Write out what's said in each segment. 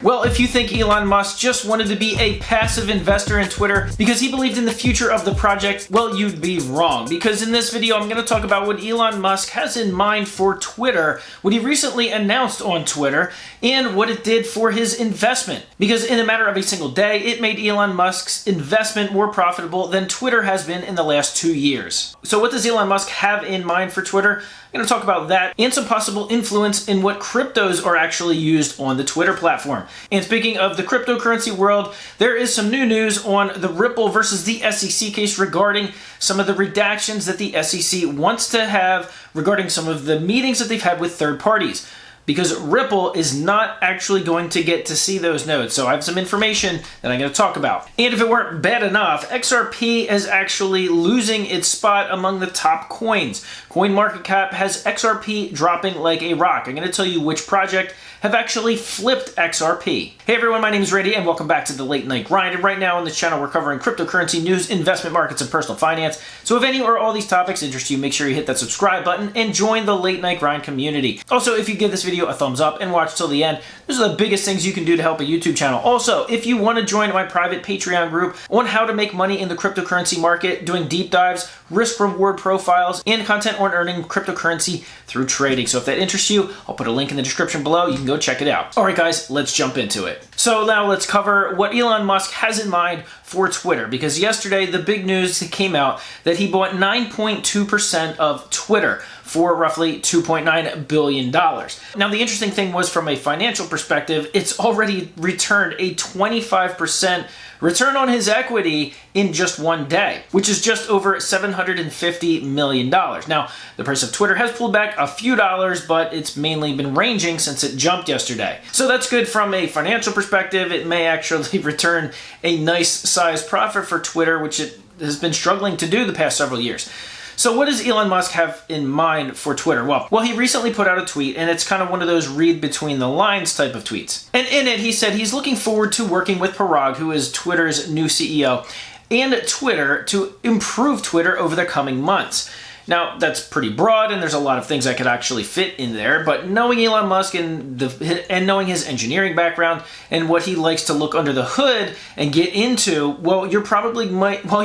Well, if you think Elon Musk just wanted to be a passive investor in Twitter because he believed in the future of the project, well, you'd be wrong. Because in this video, I'm going to talk about what Elon Musk has in mind for Twitter, what he recently announced on Twitter, and what it did for his investment. Because in a matter of a single day, it made Elon Musk's investment more profitable than Twitter has been in the last 2 years. So what does Elon Musk have in mind for Twitter? I'm going to talk about that and some possible influence in what cryptos are actually used on the Twitter platform. And speaking of the cryptocurrency world, there is some new news on the Ripple versus the SEC case regarding some of the redactions that the SEC wants to have regarding some of the meetings that they've had with third parties. Because Ripple is not actually going to get to see those nodes. So I have some information that I'm going to talk about. And if it weren't bad enough, XRP is actually losing its spot among the top coins. CoinMarketCap has XRP dropping like a rock. I'm going to tell you which project have actually flipped XRP. Hey everyone, my name is Randy and welcome back to the Late Night Grind. And right now on this channel, we're covering cryptocurrency news, investment markets, and personal finance. So if any or all these topics interest you, make sure you hit that subscribe button and join the Late Night Grind community. Also, if you give this video a thumbs up and watch till the end, those are the biggest things you can do to help a YouTube channel. Also, if you want to join my private Patreon group on how to make money in the cryptocurrency market, doing deep dives, risk-reward profiles, and content on earning cryptocurrency through trading. So if that interests you, I'll put a link in the description below. You can go check it out. All right, guys, let's jump into it. So now let's cover what Elon Musk has in mind for Twitter, because yesterday the big news came out that he bought 9.2% of Twitter for roughly $2.9 billion. Now, the interesting thing was from a financial perspective, it's already returned a 25% return on his equity in just one day, which is just over $750 million. Now, the price of Twitter has pulled back a few dollars, but it's mainly been ranging since it jumped yesterday. So that's good from a financial perspective. It may actually return a nice size profit for Twitter, which it has been struggling to do the past several years. So what does Elon Musk have in mind for Twitter? Well, he recently put out a tweet, and it's kind of one of those read between the lines type of tweets. And in it, he said he's looking forward to working with Parag, who is Twitter's new CEO, and Twitter to improve Twitter over the coming months. Now, that's pretty broad, and there's a lot of things that could actually fit in there, but knowing Elon Musk and knowing his engineering background and what he likes to look under the hood and get into, well, you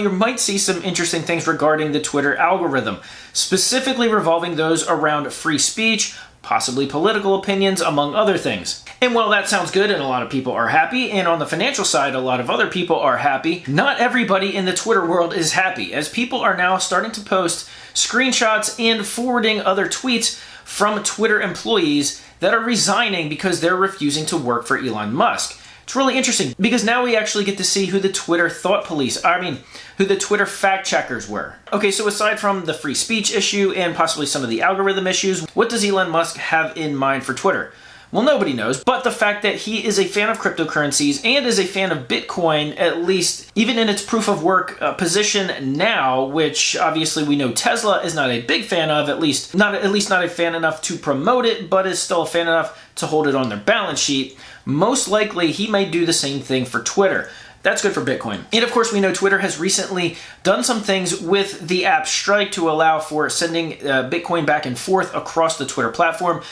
might see some interesting things regarding the Twitter algorithm, specifically revolving those around free speech, possibly political opinions, among other things. And while that sounds good and a lot of people are happy, and on the financial side, a lot of other people are happy, not everybody in the Twitter world is happy, as people are now starting to post screenshots and forwarding other tweets from Twitter employees that are resigning because they're refusing to work for Elon Musk. It's really interesting because now we actually get to see who the Twitter who the Twitter fact checkers were. Okay, so aside from the free speech issue and possibly some of the algorithm issues, what does Elon Musk have in mind for Twitter? Well, nobody knows, but the fact that he is a fan of cryptocurrencies and is a fan of Bitcoin, at least even in its proof of work position now, which obviously we know Tesla is not a big fan of, at least not a fan enough to promote it, but is still a fan enough to hold it on their balance sheet. Most likely, he may do the same thing for Twitter. That's good for Bitcoin. And of course, we know Twitter has recently done some things with the app Strike to allow for sending Bitcoin back and forth across the Twitter platform.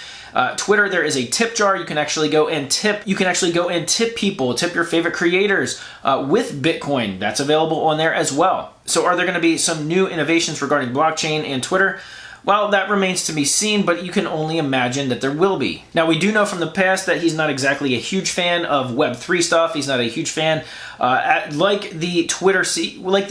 Twitter, there is a tip jar. You can actually go and tip. You can actually go and tip people, tip your favorite creators with Bitcoin. That's available on there as well. So are there going to be some new innovations regarding blockchain and Twitter? Well, that remains to be seen, but you can only imagine that there will be. Now, we do know from the past that he's not exactly a huge fan of Web3 stuff. He's not a huge fan, like the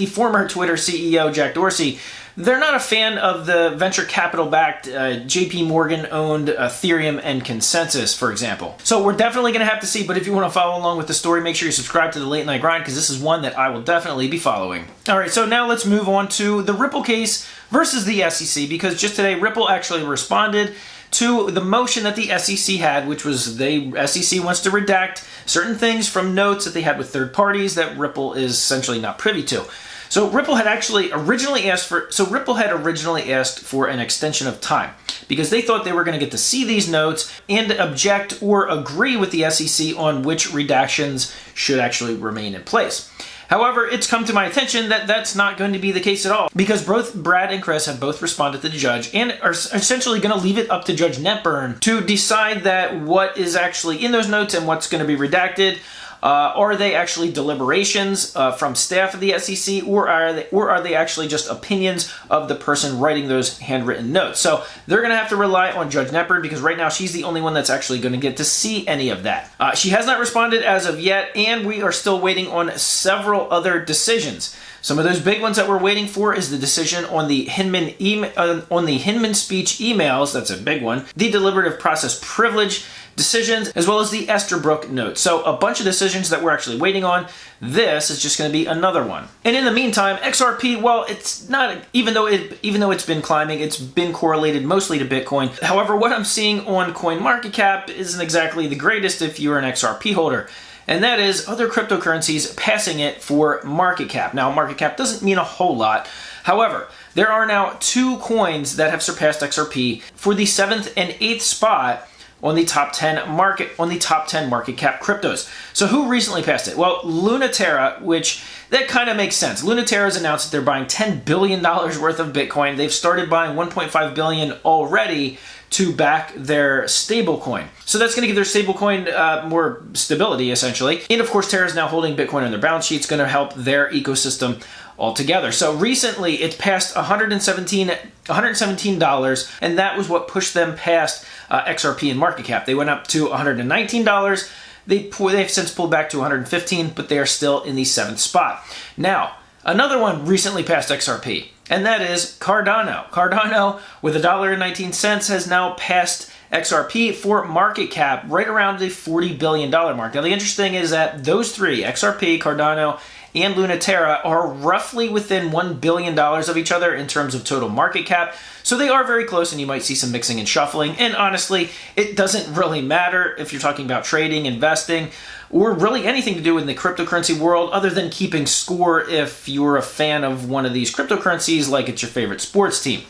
former Twitter CEO Jack Dorsey. They're not a fan of the venture capital-backed JP Morgan-owned Ethereum and Consensus, for example. So we're definitely going to have to see, but if you want to follow along with the story, make sure you subscribe to the Late Night Grind, because this is one that I will definitely be following. All right, so now let's move on to the Ripple case versus the SEC, because just today Ripple actually responded to the motion that the SEC had, which was SEC wants to redact certain things from notes that they had with third parties that Ripple is essentially not privy to. So Ripple had originally asked for an extension of time because they thought they were going to get to see these notes and object or agree with the SEC on which redactions should actually remain in place. However, it's come to my attention that that's not going to be the case at all, because both Brad and Chris have both responded to the judge and are essentially going to leave it up to Judge Netburn to decide that what is actually in those notes and what's going to be redacted. Are they actually deliberations from staff of the SEC, or are they actually just opinions of the person writing those handwritten notes? So they're going to have to rely on Judge Netburn, because right now she's the only one that's actually going to get to see any of that. She has not responded as of yet, and we are still waiting on several other decisions. Some of those big ones that we're waiting for is the decision on the Hinman speech emails. That's a big one. The deliberative process privilege decisions, as well as the Esterbrook note. So a bunch of decisions that we're actually waiting on. This is just going to be another one. And in the meantime, XRP, well, it's not, even though it's been climbing, it's been correlated mostly to Bitcoin. However, what I'm seeing on CoinMarketCap isn't exactly the greatest if you're an XRP holder. And that is other cryptocurrencies passing it for market cap. Now, market cap doesn't mean a whole lot. However, there are now 2 coins that have surpassed XRP for the 7th and 8th spot on the top 10 market cap cryptos. So who recently passed it? Well, Lunaterra, which that kind of makes sense. Lunaterra has announced that they're buying $10 billion worth of Bitcoin. They've started buying $1.5 billion already to back their stablecoin. So that's going to give their stablecoin more stability, essentially. And of course, Terra is now holding Bitcoin on their balance sheet. It's going to help their ecosystem altogether. So recently, it passed $117, and that was what pushed them past XRP and market cap. They went up to $119. They've since pulled back to $115, but they are still in the 7th spot. Now, another one recently passed XRP, and that is Cardano. Cardano, with $1.19, has now passed XRP for market cap right around the $40 billion mark. Now, the interesting thing is that those 3, XRP, Cardano, and Lunaterra, are roughly within $1 billion of each other in terms of total market cap. So they are very close, and you might see some mixing and shuffling. And honestly, it doesn't really matter if you're talking about trading, investing, or really anything to do in the cryptocurrency world, other than keeping score if you're a fan of one of these cryptocurrencies, like it's your favorite sports team.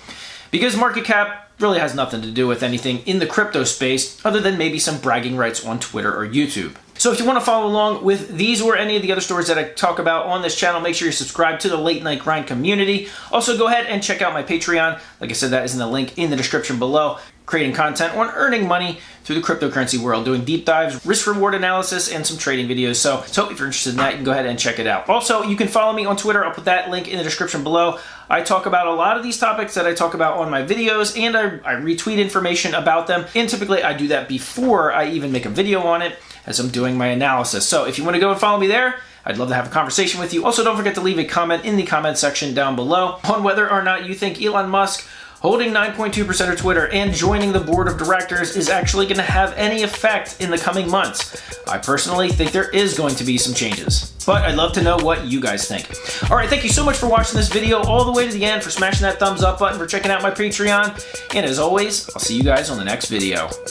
Because market cap really has nothing to do with anything in the crypto space, other than maybe some bragging rights on Twitter or YouTube. So if you want to follow along with these or any of the other stories that I talk about on this channel, make sure you're subscribed to the Late Night Grind community. Also, go ahead and check out my Patreon. Like I said, that is in the link in the description below. Creating content on earning money through the cryptocurrency world, doing deep dives, risk-reward analysis, and some trading videos. So if you're interested in that, you can go ahead and check it out. Also, you can follow me on Twitter. I'll put that link in the description below. I talk about a lot of these topics that I talk about on my videos, and I retweet information about them. And typically, I do that before I even make a video on it, as I'm doing my analysis. So if you want to go and follow me there, I'd love to have a conversation with you. Also, don't forget to leave a comment in the comment section down below on whether or not you think Elon Musk holding 9.2% of Twitter and joining the board of directors is actually going to have any effect in the coming months. I personally think there is going to be some changes, but I'd love to know what you guys think. All right, thank you so much for watching this video all the way to the end, for smashing that thumbs up button, for checking out my Patreon, and as always, I'll see you guys on the next video.